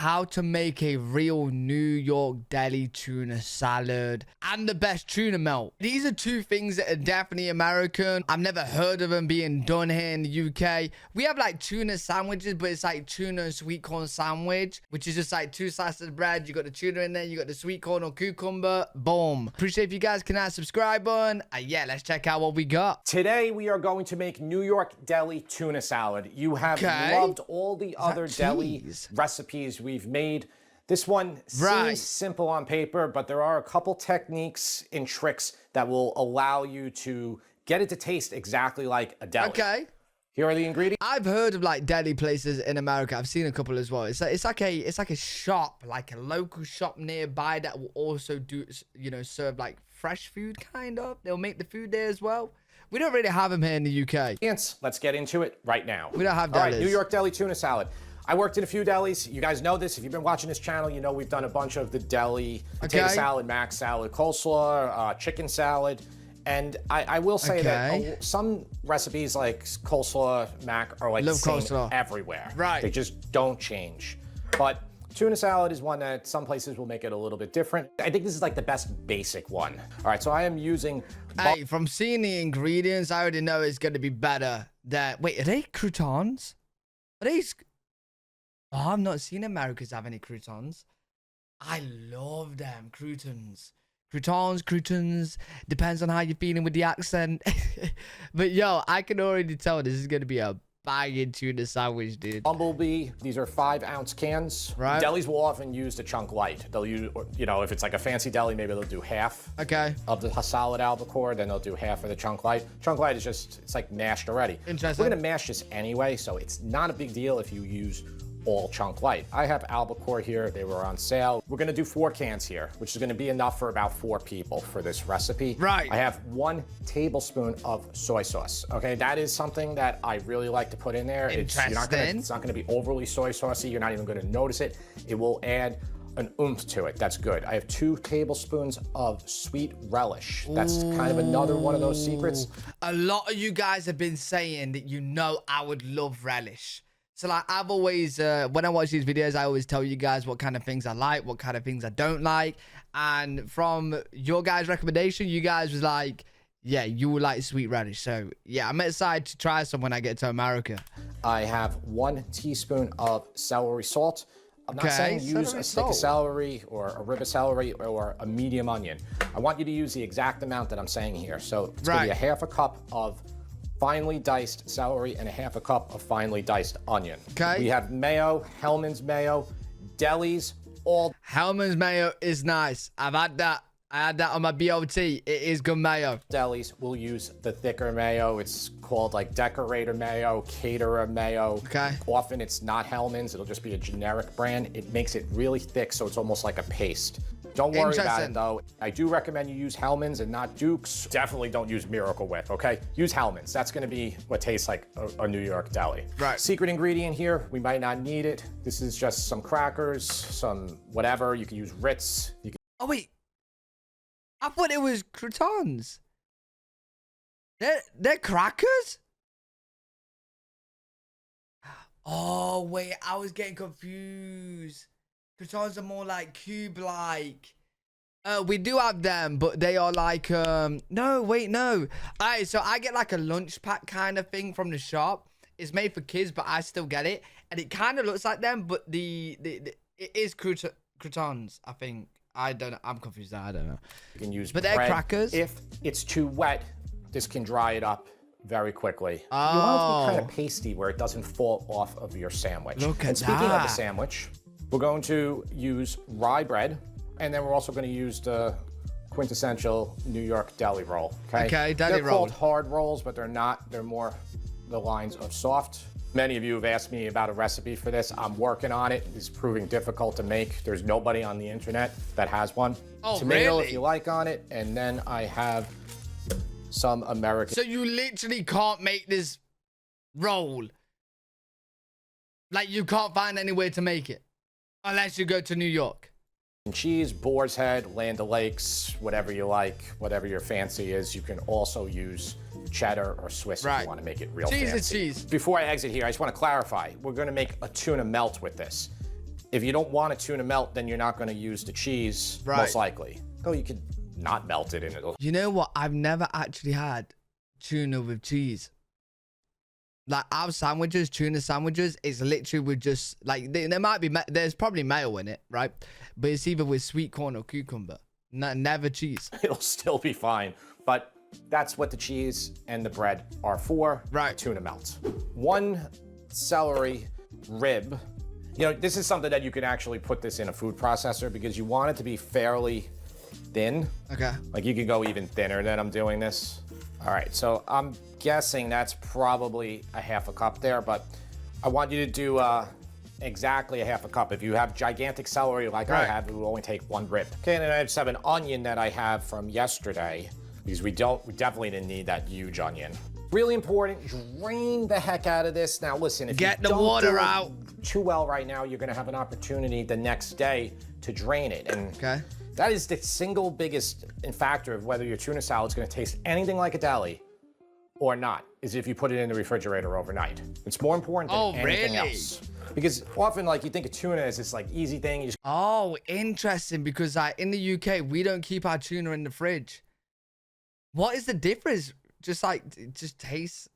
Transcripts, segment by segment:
how to make a real New York deli tuna salad and the best tuna melt. These are two things that are definitely American. I've never heard of them being done here in the UK. We have like tuna sandwiches, but it's like tuna and sweet corn sandwich, which is just like 2 slices of bread. You got the tuna in there, you got the sweet corn or cucumber. Boom. Appreciate if you guys can hit that subscribe button. Yeah, let's check out what we got. Today we are going to make New York deli tuna salad. You have loved all the other deli recipes we've made. This one seems simple on paper, but there are a couple techniques and tricks that will allow you to get it to taste exactly like a deli. Okay. Here are the ingredients. I've heard of like deli places in America. I've seen a couple as well. It's like a shop, like a local shop nearby that will also do, you know, serve like fresh food kind of. They'll make the food there as well. We don't really have them here in the UK. Let's get into it right now. We don't have delis. All right, New York deli tuna salad. I worked in a few delis. You guys know this. If you've been watching this channel, you know we've done a bunch of the deli potato salad, mac salad, coleslaw, chicken salad. And I will say that some recipes like coleslaw, mac are like the same everywhere. Right. They just don't change. But tuna salad is one that some places will make it a little bit different. I think this is like the best basic one. All right, so I am using... Hey, from seeing the ingredients, I already know it's going to be better. Wait, are they croutons? Are these... Oh, I've not seen Americans have any croutons. I love them, croutons. Croutons, depends on how you're feeling with the accent. But yo, I can already tell this is going to be a banging tuna sandwich, dude. Bumblebee, these are 5-ounce cans. Right. Delis will often use the chunk light. They'll use, you know, if it's like a fancy deli, maybe they'll do half of the solid albacore, then they'll do half of the chunk light. Chunk light is just, it's like mashed already. Interesting. We're gonna mash this anyway, so it's not a big deal if you use all chunk light. I have albacore here. They were on sale. We're gonna do 4 cans here, which is gonna be enough for about 4 people for this recipe. Right. I have 1 tablespoon of soy sauce. Okay, that is something that I really like to put in there. It's not gonna be overly soy saucy. You're not even gonna notice it. It will add an oomph to it. That's good. I have 2 tablespoons of sweet relish. That's kind of another one of those secrets. A lot of you guys have been saying that you know I would love relish. So like I've always, when I watch these videos, I always tell you guys what kind of things I like, what kind of things I don't like. And from your guys' recommendation, you guys was like, yeah, you would like sweet relish. So yeah, I'm excited to try some when I get to America. I have 1 teaspoon of celery salt. I'm not saying use a stick of celery or a rib of celery or a medium onion. I want you to use the exact amount that I'm saying here. So it's gonna be a 1/2 cup of finely diced celery and a 1/2 cup of finely diced onion. We have mayo, Hellmann's mayo, Deli's, all... Hellmann's mayo is nice. I've had that. I had that on my BLT. It is good mayo. Delis will use the thicker mayo. It's called like decorator mayo, caterer mayo. Often it's not Hellmann's. It'll just be a generic brand. It makes it really thick, so it's almost like a paste. Don't worry about it, though. I do recommend you use Hellmann's and not Duke's. Definitely don't use Miracle Whip, okay? Use Hellmann's. That's going to be what tastes like a New York deli. Right. Secret ingredient here. We might not need it. This is just some crackers, some whatever. You can use Ritz. Oh, wait. I thought it was croutons. They're crackers? Oh, wait. I was getting confused. Croutons are more like cube-like. We do have them, but they are like, no, wait, no. All right, so I get like a lunch pack kind of thing from the shop. It's made for kids, but I still get it. And it kind of looks like them, but it is croutons, I think. I don't know. I'm confused. I don't know. You can use but they're crackers. If it's too wet, this can dry it up very quickly. Oh. You want it to be kind of pasty where it doesn't fall off of your sandwich. Look at that. Speaking of the sandwich, we're going to use rye bread, and then we're also going to use the quintessential New York deli roll. Okay, deli roll. They're called hard rolls, but they're not. They're more the lines of soft. Many of you have asked me about a recipe for this. I'm working on it. It's proving difficult to make. There's nobody on the internet that has one. Oh, tomato, really? if you like, on it. And then I have some American. So you literally can't make this roll. Like you can't find anywhere to make it. Unless you go to New York. Cheese, Boar's Head, Land O'Lakes, whatever you like, whatever your fancy is. You can also use cheddar or Swiss if you want to make it real fancy. Cheese is cheese. Before I exit here, I just want to clarify. We're going to make a tuna melt with this. If you don't want a tuna melt, then you're not going to use the cheese, most likely. Though you could not melt it in it. You know what? I've never actually had tuna with cheese. Like our sandwiches, tuna sandwiches, it's literally with just like there might be there's probably mayo in it, right? But it's either with sweet corn or cucumber. Never cheese. It'll still be fine, but that's what the cheese and the bread are for. Right. Tuna melts. 1 celery rib. You know, this is something that you can actually put this in a food processor because you want it to be fairly thin. Okay. Like you could go even thinner than I'm doing this. All right, so I'm guessing that's probably a half a cup there, but I want you to do exactly a half a cup. If you have gigantic celery like I have, it will only take 1 rib. Okay, and then I just have an onion that I have from yesterday because we definitely didn't need that huge onion. Really important, drain the heck out of this. Now listen, if get the water out too well right now, you're gonna have an opportunity the next day to drain it. And that is the single biggest factor of whether your tuna salad is going to taste anything like a deli or not, is if you put it in the refrigerator overnight. It's more important than anything else. Because often, like, you think of tuna as this, like, easy thing. You just... Oh, interesting, because in the UK, we don't keep our tuna in the fridge. What is the difference? Just, like, it just tastes...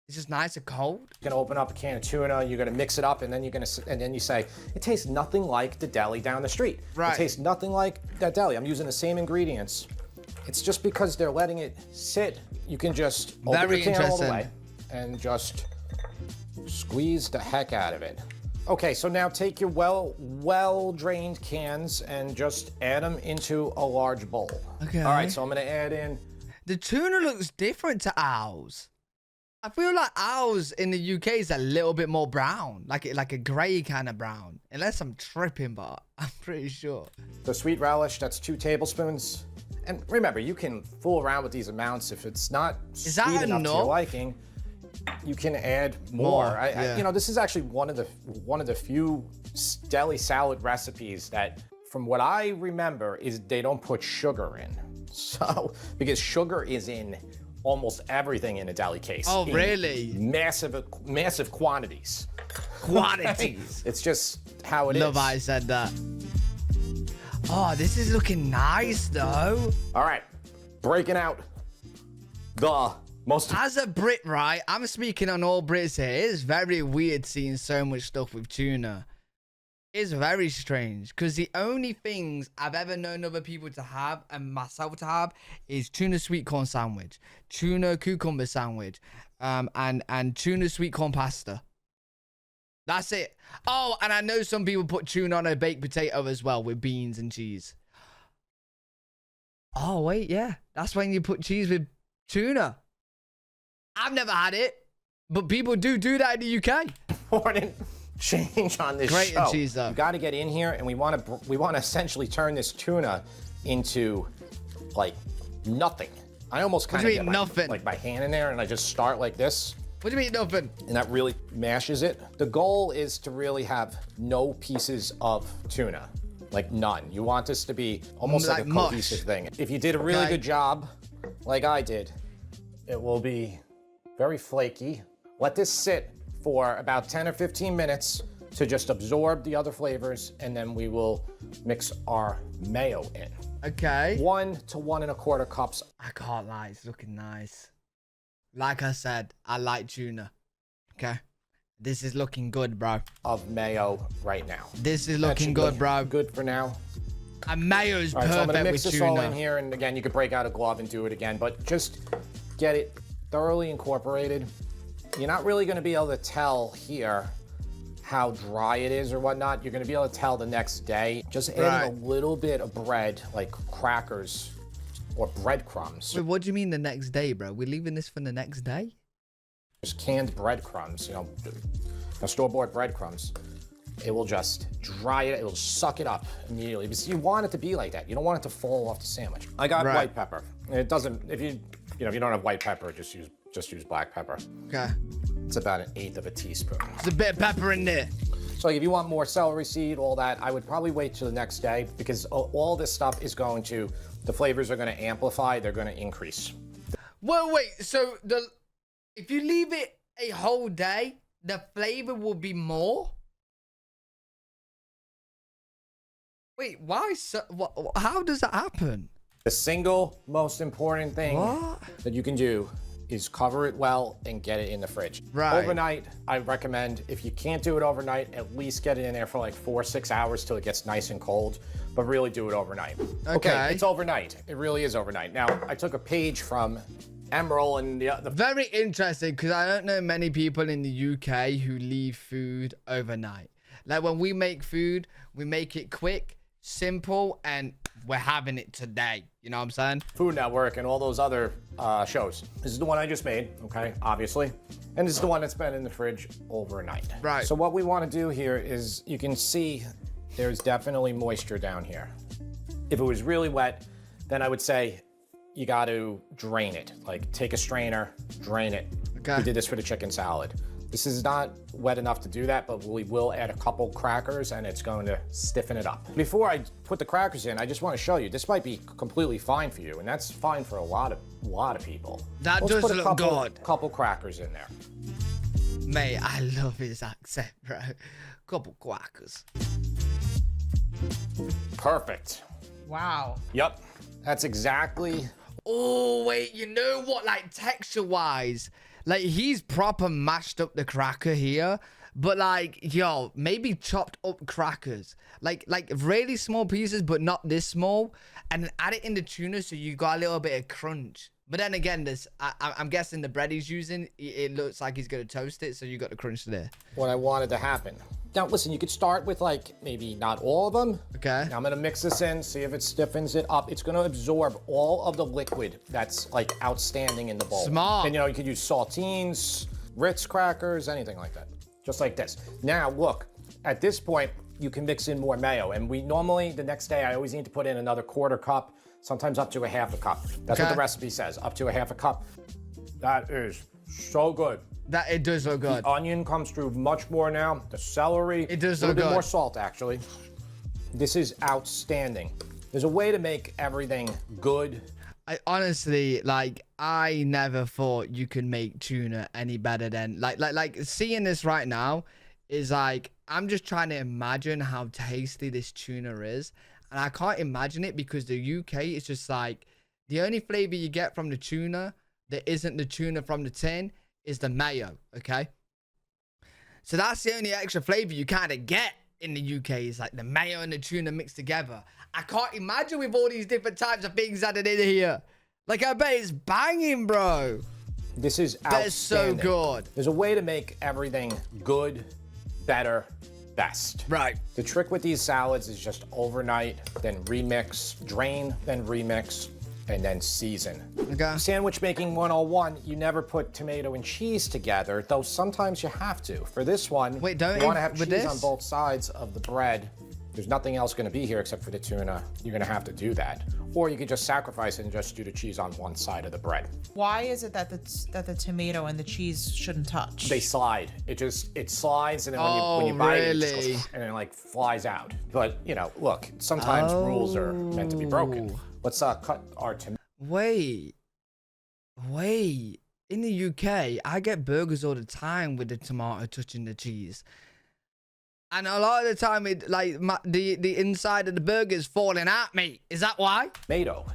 It's just nice and cold. You're gonna open up a can of tuna, you're gonna mix it up, and then you say, it tastes nothing like the deli down the street. Right. It tastes nothing like that deli. I'm using the same ingredients. It's just because they're letting it sit. You can just open the can all the way and just squeeze the heck out of it. Okay, so now take your well-drained cans and just add them into a large bowl. Okay. All right, so I'm gonna add in. The tuna looks different to ours. I feel like ours in the UK is a little bit more brown, like a grey kind of brown. Unless I'm tripping, but I'm pretty sure. The sweet relish, that's 2 tablespoons. And remember, you can fool around with these amounts. If it's not sweet enough to your liking, you can add more. You know, this is actually one of the few deli salad recipes that, from what I remember, is they don't put sugar in. So, because sugar is in almost everything in a deli case. Oh, really? Massive quantities. Quantities. It's just how it is. Love I said that. Oh, this is looking nice, though. All right, breaking out the most... As a Brit, right, I'm speaking on all Brits here. It's very weird seeing so much stuff with tuna. It's very strange because the only things I've ever known other people to have and myself to have is tuna sweet corn sandwich, tuna cucumber sandwich, and tuna sweet corn pasta. That's it. Oh, and I know some people put tuna on a baked potato as well with beans and cheese. Oh, wait, yeah. That's when you put cheese with tuna. I've never had it, but people do that in the UK. Important change on this show. Great cheese, though. You got to get in here, and we want to essentially turn this tuna into like nothing. I almost kind of get my hand in there, and I just start like this. What do you mean nothing? And that really mashes it. The goal is to really have no pieces of tuna, like none. You want this to be almost like a cohesive thing. If you did a really good job, like I did, it will be very flaky. Let this sit for about 10 or 15 minutes to just absorb the other flavors, and then we will mix our mayo in. Okay. 1 to 1 1/4 cups. I can't lie, it's looking nice. Like I said, I like tuna. Okay. This is looking good, bro. Of mayo right now. This is looking good, bro. Good for now. And mayo's perfect with tuna. So I'm gonna mix this all in here, and again, you could break out a glove and do it again, but just get it thoroughly incorporated. You're not really gonna be able to tell here how dry it is or whatnot. You're gonna be able to tell the next day. Just adding a little bit of bread, like crackers or breadcrumbs. Wait, what do you mean the next day, bro? We're leaving this for the next day? Just canned breadcrumbs, you know, store-bought breadcrumbs. It will just dry it. It will suck it up immediately because you want it to be like that. You don't want it to fall off the sandwich. I got white pepper. It doesn't. If you don't have white pepper, just use black pepper. Okay. It's about 1/8 of a teaspoon. There's a bit of pepper in there. So if you want more celery seed, all that, I would probably wait till the next day because all this stuff is going to, the flavors are going to amplify. They're going to increase. Well, wait. So if you leave it a whole day, the flavor will be more? Wait, why? So, how does that happen? The single most important thing that you can do is cover it well and get it in the fridge. Right. Overnight, I recommend, if you can't do it overnight, at least get it in there for like 4 or 6 hours till it gets nice and cold, but really do it overnight. Okay, it's overnight. It really is overnight. Now, I took a page from Emerald and the Very interesting, because I don't know many people in the UK who leave food overnight. Like when we make food, we make it quick, simple, and we're having it today. You know what I'm saying? Food Network and all those other shows. This is the one I just made, okay, obviously. And this is the one that's been in the fridge overnight. Right. So what we want to do here is, you can see there's definitely moisture down here. If it was really wet, then I would say you got to drain it. Like take a strainer, drain it. Okay. We did this for the chicken salad. This is not wet enough to do that, but we will add a couple crackers and it's going to stiffen it up. Before I put the crackers in, I just want to show you, this might be completely fine for you, and that's fine for a lot of people. That Let's does put a look good. couple crackers in there. Mate, I love his accent, bro. Couple quackers. Perfect. Wow. Yep, that's exactly. Oh, wait, you know what? Like, texture-wise, like, he's proper mashed up the cracker here. But, like, yo, maybe chopped up crackers. Like really small pieces, but not this small. And then add it in the tuna so you got a little bit of crunch. But then again, this I'm guessing the bread he's using, it looks like he's going to toast it, so you got the crunch there. What I wanted to happen. Now, listen, you could start with, like, maybe not all of them. Okay. Now I'm gonna mix this in, see if it stiffens it up. It's gonna absorb all of the liquid that's, like, outstanding in the bowl. Smart. And, you know, you could use saltines, Ritz crackers, anything like that. Just like this. Now, look, at this point, you can mix in more mayo. And we normally, the next day, I always need to put in another 1/4 cup, sometimes up to a 1/2 cup. That's what the recipe says, up to a 1/2 cup. That is so good. That it does look good. The onion comes through much more now. The celery. It does look good. A little bit good. more salt, actually. This is outstanding. There's a way to make everything good. I honestly, like, I never thought you could make tuna any better than, like seeing this right now is like, I'm just trying to imagine how tasty this tuna is. And I can't imagine it because the UK is just like, the only flavor you get from the tuna that isn't the tuna from the tin is the mayo, okay? So that's the only extra flavor you kind of get in the UK, is like the mayo and the tuna mixed together. I can't imagine with all these different types of things added in here. Like, I bet it's banging, bro. This is outstanding. That's so good. There's a way to make everything good, better, best. Right. The trick with these salads is just overnight, then remix, drain, then remix, and then season. Okay. Sandwich making 101, you never put tomato and cheese together, though sometimes you have to. For this one, wait, don't you want to have with cheese this? on both sides of the bread. There's nothing else going to be here except for the tuna. You're going to have to do that. Or you could just sacrifice it and just do the cheese on one side of the bread. Why is it that the tomato and the cheese shouldn't touch? They slide. It slides, and then when you bite it, it just goes, and it like flies out. But, you know, look, sometimes rules are meant to be broken. Let's cut our tomato. Wait. In the UK, I get burgers all the time with the tomato touching the cheese. And a lot of the time, it like the inside of the burger is falling at me. Is that why? Tomato.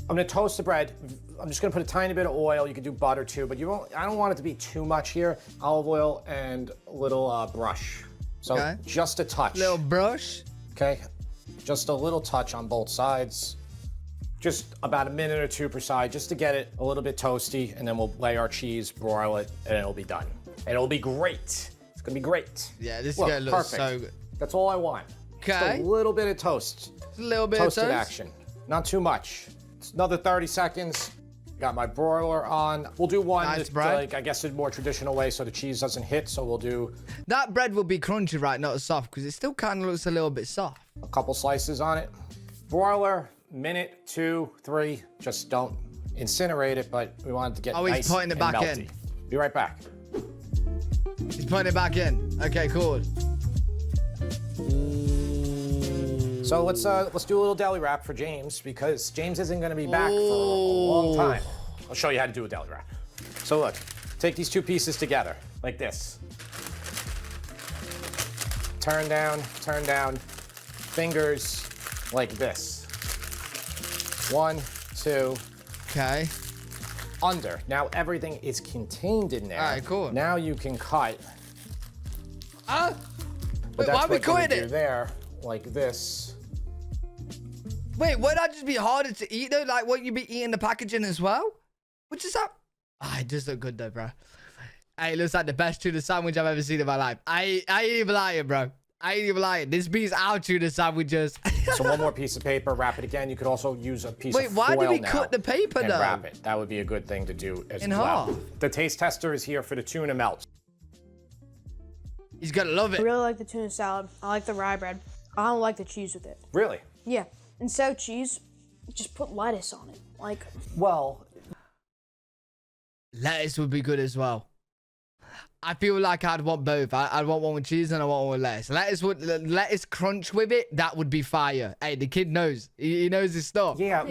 I'm gonna toast the bread. I'm just gonna put a tiny bit of oil. You can do butter too, but I don't want it to be too much here. Olive oil and a little brush. So just a touch. Little brush. Okay, just a little touch on both sides. Just about a minute or two per side, just to get it a little bit toasty, and then we'll lay our cheese, broil it, and it'll be done. And it'll be great. It's gonna be great. Yeah, this is gonna look so good. That's all I want. Okay. Just a little bit of toast. Just a little bit Toasted of toast. action. Not too much. It's another 30 seconds. Got my broiler on. We'll do one Nice that, bread. like, I guess, a more traditional way so the cheese doesn't hit. So we'll do That bread will be crunchy, right? Not soft, because it still kind of looks a little bit soft. a couple slices on it. Broiler, minute, 2, 3. Just don't incinerate it, but we want it to get nice he's putting it and back melty. in. Be right back. He's putting it back in. Okay, cool. So let's do a little deli wrap for James, because James isn't going to be back for a long time. I'll show you how to do a deli wrap. So look, take these two pieces together like this. Turn down, fingers like this. 1, 2. Okay. Under. Now everything is contained in there. All right, cool. Now you can cut. Wait, why are we cutting it? There, like this. Wait, would that just be harder to eat though? Like, won't you be eating the packaging as well? Which is that? It does look good though, bro. Hey, it looks like the best tuna sandwich I've ever seen in my life. I ain't even lying, bro. I ain't even lying. This beats our tuna sandwiches. So one more piece of paper, wrap it again. You could also use a piece of foil. Wait, why did we now cut the paper and though? Wrap it. That would be a good thing to do as In well. half. The taste tester is here for the tuna melt. He's gonna love it. I really like the tuna salad. I like the rye bread. I don't like the cheese with it. Really? Yeah. Instead of cheese, just put lettuce on it. Like, well, lettuce would be good as well. I feel like I'd want both. I'd want one with cheese and I want one with lettuce. Lettuce crunch with it, that would be fire. Hey, the kid knows. He knows his stuff. Yeah,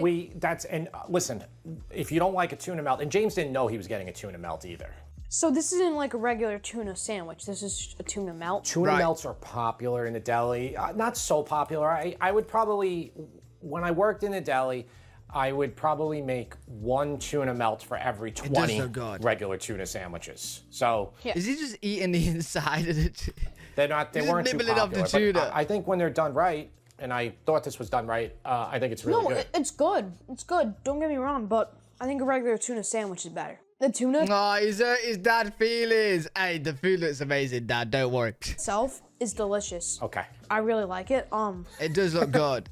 listen, if you don't like a tuna melt, and James didn't know he was getting a tuna melt either. so this isn't like a regular tuna sandwich. This is a tuna melt. Tuna melts are popular in the deli. Not so popular. I would probably, when I worked in the deli, I would probably make 1 tuna melt for every 20 regular tuna sandwiches. So Yeah. Is he just eating the inside of it? they weren't too nibbling up the popular. tuna. But I think when they're done right, and I thought this was done right, I think it's really No, good. it's good. It's good. Don't get me wrong, but I think a regular tuna sandwich is better. The tuna Oh, he's hurt his dad feelings. Hey, the food looks amazing, Dad. Don't worry. itself is delicious. Okay. I really like it. It does look good.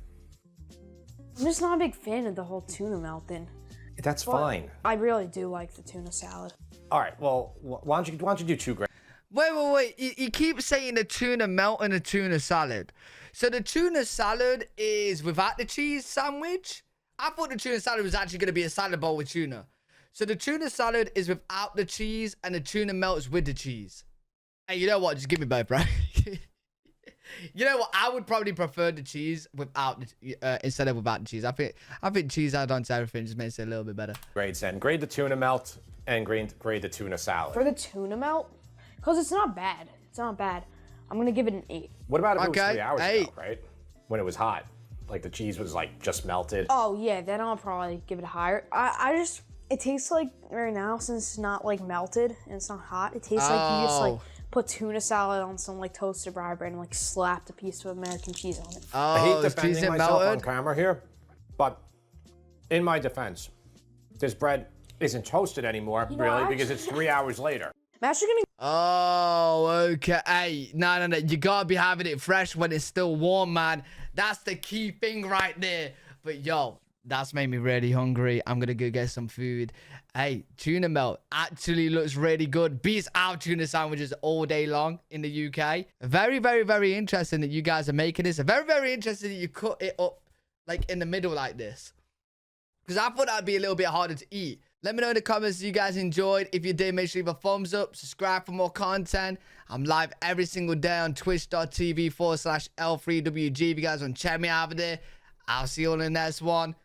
I'm just not a big fan of the whole tuna melt thing. That's But fine. I really do like the tuna salad. All right, well, why don't you do 2 grams? Wait. You keep saying the tuna melt and the tuna salad. So the tuna salad is without the cheese sandwich? I thought the tuna salad was actually going to be a salad bowl with tuna. So the tuna salad is without the cheese and the tuna melts with the cheese. Hey, you know what? Just give me both, bro. You know what? I would probably prefer the cheese without the, instead of without the cheese. I think cheese added on to everything just makes it a little bit better. Grades then. Grade the tuna melt and grade the tuna salad. For the tuna melt, because it's not bad. It's not bad. I'm going to give it an 8. What about if it was 3 hours 8. ago, right? When it was hot. Like the cheese was like just melted. Oh, yeah, then I'll probably give it a higher. It tastes like right now, since it's not like melted and it's not hot, it tastes like you just like put tuna salad on some like toasted rye bread and like slapped a piece of American cheese on it. I hate cheese defending and myself melted? on camera here, but in my defense, this bread isn't toasted anymore, really, because it's 3 hours later. I'm actually gonna. Oh, okay. Hey, no. You gotta be having it fresh when it's still warm, man. That's the key thing right there. But yo, that's made me really hungry. I'm gonna go get some food. Hey, tuna melt actually looks really good. Beats our tuna sandwiches all day long in the UK. Very, very, very interesting that you guys are making this. Very, very interesting that you cut it up like in the middle like this. Because I thought that'd be a little bit harder to eat. Let me know in the comments if you guys enjoyed. If you did, make sure you leave a thumbs up. Subscribe for more content. I'm live every single day on twitch.tv/L3WG. If you guys want to check me out over there, I'll see you on the next one.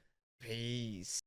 Peace.